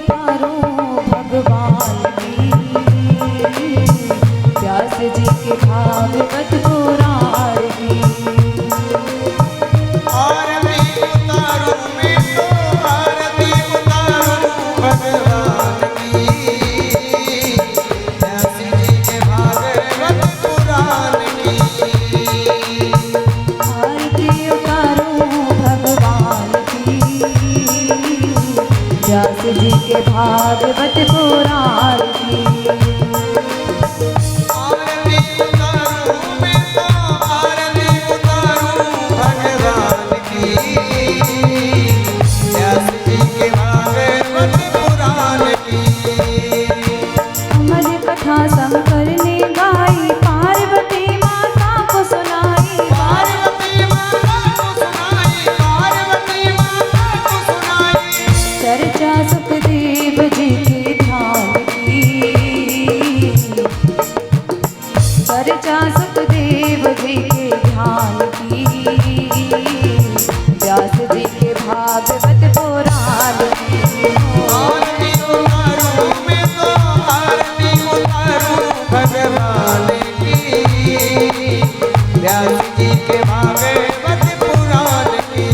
उतारो भगवान की, व्यास जी के भागवत पुराण की। आरती उतारूं मैं तो आरती उतारूं भगवान की, व्यास जी के भागवत पुराण की। आरती उतारो भगवान की, व्यास जी के भागवत पुराण की। आरती उतारूं मैं तो आरती उतारूं भगवान की, व्यास जी के भागवत पुराण की। अमर कथा शंकर ने गाई, पार्वती माता को सुनाई। पार्वती माता को सुनाई, पार्वती माता को सुनाई। चर्चा सुखदेव जी के ध्यान की, चर्चा सुखदेव जी के ध्यान की, व्यास जी के भागवत पुराण की। आरती उतारूं मैं तो आरती उतारूं भगवान की, व्यास जी के भागवत पुराण की।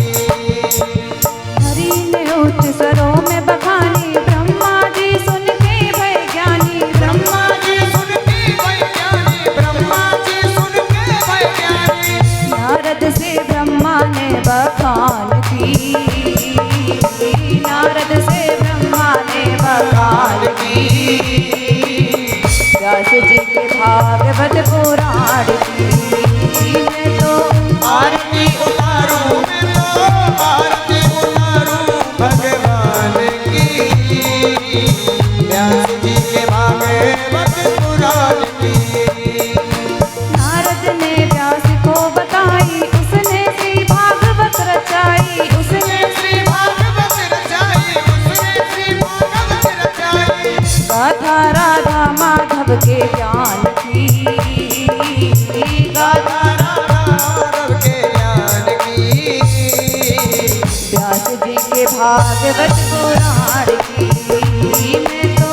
हरि ने उच्च स्वरों में बखानी, ब्रह्मा जी सुन के भय ज्ञानी। ब्रह्मा जी सुन के वैज्ञानी, ब्रह्मा जी सुन के वैज्ञानी। नारद से ब्रह्मा ने बखान की, नारद से ब्रह्मा ने बखान की, व्यास जी के भागवत पुराण की। मैं तो आरती उतारूं मैं तो आरती उतारूं भगवान की, व्यास जी के भागवत पुराण की। नारद ने व्यास को बताई, उसने श्री भागवत रचाई। उसने श्री भागवत रचाई, उसने श्री भागवत रचाई। गाथा राधा माधव के ज्ञान की, गाथा माधव के ज्ञान की। व्यास जी के भागवत पुराण की। मैं तो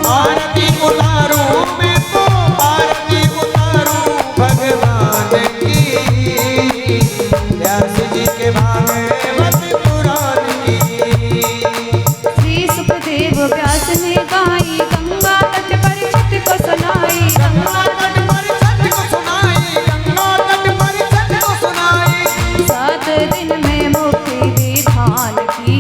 आरती उतारूं मैं तो आरती उतारूं भगवान की, व्यास जी के भागवत पुराण की। श्री सुखदेव व्यास ने गाई, गंगा तट परिषद को सुनाई। गंगा तट परिषद को सुनाई, गंगा तट परिषद को सुनाई। 7 दिन में मुक्ति विधान की,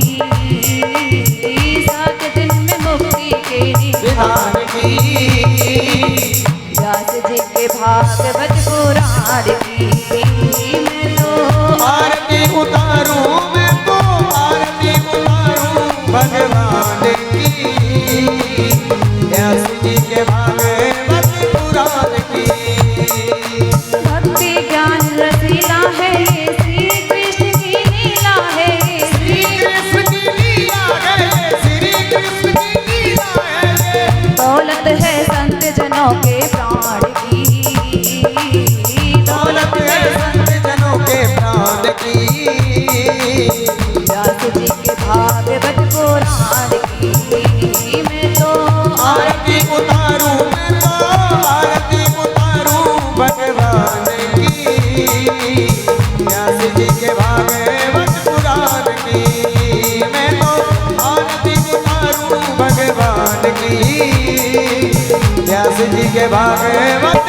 7 दिन में मुक्ति के विधान विधान की। व्यास जी के भागवत पुराण की। मैं तो आरती उतारूं मैं तो आरती उतारूं भगवान की, व्यास जी के भागवत पुराण की। भक्ति ज्ञान रसीला है ये, श्री कृष्ण की लीला है ये। श्री कृष्ण की लीला है, श्री कृष्ण की लीला है। दौलत है संत जनों के प्राण की, दौलत है संत जनों के प्राण की। व्यास जी के भागवत पुराण की। मैं तो आरती उतारूं मैं तो आरती उतारूं भगवान की, व्यास जी के भागवत पुराण की। मैं तो आरती उतारूं भगवान की, व्यास जी के भागवत